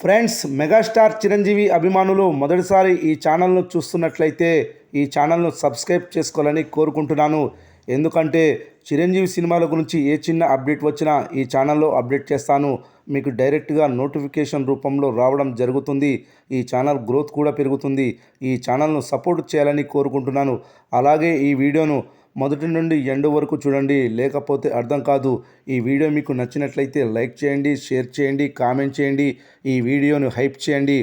Friends, megastar Chiranjeevi అభిమానులు మొదటిసారి ఈ ఛానల్ను చూస్తున్నట్లయితే ఈ ఛానల్ను సబ్స్క్రైబ్ చేసుకోవాలని కోరుకుంటున్నాను. ఎందుకంటే చిరంజీవి సినిమాల గురించి ఏ చిన్న అప్డేట్ వచ్చినా ఈ ఛానల్లో అప్డేట్ చేస్తాను. మీకు డైరెక్ట్గా నోటిఫికేషన్ రూపంలో రావడం జరుగుతుంది. ఈ ఛానల్ గ్రోత్ కూడా పెరుగుతుంది. ఈ ఛానల్ను సపోర్ట్ చేయాలని కోరుకుంటున్నాను. అలాగే ఈ వీడియోను మొదటి నుండి ఎండ్ వరకు చూడండి, లేకపోతే అర్థం కాదు. ఈ వీడియో మీకు నచ్చినట్లయితే లైక్ చేయండి, షేర్ చేయండి, కామెంట్ చేయండి, ఈ వీడియోను హైప్ చేయండి.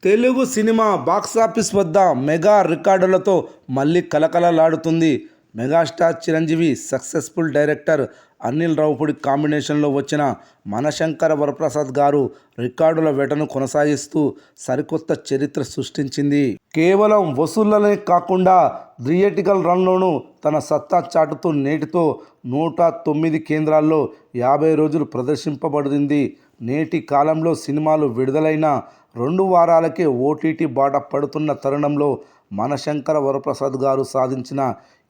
తెలుగు సినిమా బాక్సాఫీస్ వద్ద మెగా రికార్డులతో మళ్ళీ కలకలలాడుతుంది. Megastar Chiranjeevi, successful director Anil Ravipudi కాంబినేషన్లో వచ్చిన మనశంకర వరప్రసాద్ గారు రికార్డుల వేటను కొనసాగిస్తూ సరికొత్త చరిత్ర సృష్టించింది. కేవలం వసూళ్లనే కాకుండా థియేట్రికల్ రన్లోనూ తన సత్తా చాటుతూ నేటితో 109 కేంద్రాల్లో 50 రోజులు ప్రదర్శింపబడింది. నేటి కాలంలో సినిమాలు విడుదలైన 2 వారాలకే ఓటీటీ బాట పడుతున్న తరుణంలో మనశంకర వరప్రసాద్ గారు సాధించిన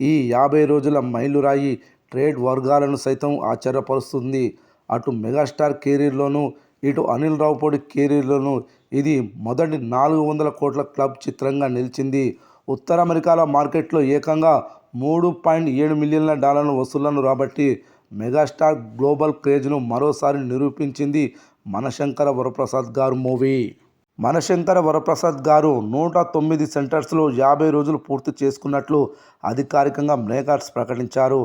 ఈ 50 రోజుల మైలురాయి ట్రేడ్ వర్గాలను సైతం ఆశ్చర్యపరుస్తుంది. అటు మెగాస్టార్ కెరీర్లోనూ, ఇటు అనిల్ రావిపూడి కెరీర్లోనూ ఇది మొదటి 400 కోట్ల క్లబ్ చిత్రంగా నిలిచింది. ఉత్తర అమెరికాలో మార్కెట్లో ఏకంగా $3.7 మిలియన్ల వసూళ్లను రాబట్టి మెగాస్టార్ గ్లోబల్ క్రేజ్ను మరోసారి నిరూపించింది మనశంకర వరప్రసాద్ గారు మూవీ. మనశంకర వరప్రసాద్ గారు 109 సెంటర్స్లో 50 రోజులు పూర్తి చేసుకున్నట్లు అధికారికంగా మేకర్స్ ప్రకటించారు.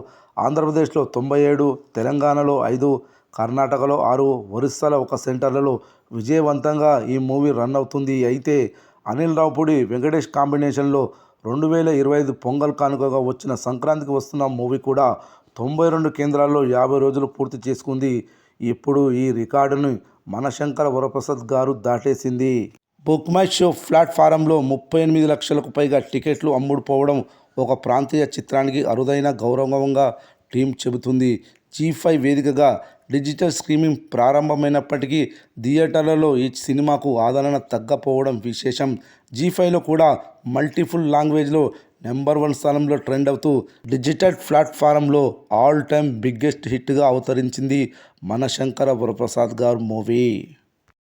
ఆంధ్రప్రదేశ్లో 97, తెలంగాణలో 5, కర్ణాటకలో 6, ఒరిస్సాలో 1 సెంటర్లలో విజయవంతంగా ఈ మూవీ రన్ అవుతుంది. అయితే అనిల్ రావిపూడి, వెంకటేష్ కాంబినేషన్లో 2025 పొంగల్ కానుకగా వచ్చిన సంక్రాంతికి వస్తున్న మూవీ కూడా 92 కేంద్రాల్లో 50 రోజులు పూర్తి చేసుకుంది. ఇప్పుడు ఈ రికార్డును మనశంకర వరప్రసాద్ గారు దాటేసింది. బుక్ మై షో ప్లాట్ఫారంలో 38 లక్షలకు పైగా టికెట్లు అమ్ముడుపోవడం ఒక ప్రాంతీయ చిత్రానికి అరుదైన గౌరవంగా టీం చెబుతుంది. జీ5 వేదికగా డిజిటల్ స్ట్రీమింగ్ ప్రారంభమైనప్పటికీ థియేటర్లలో ఈ సినిమాకు ఆదరణ తగ్గపోవడం విశేషం. జీ5లో కూడా మల్టిపుల్ లాంగ్వేజ్లో నెంబర్ 1 స్థానంలో ట్రెండ్ అవుతూ డిజిటల్ ప్లాట్ఫారంలో ఆల్ టైమ్ బిగ్గెస్ట్ హిట్గా అవతరించింది మనశంకర వరప్రసాద్ గారు మూవీ.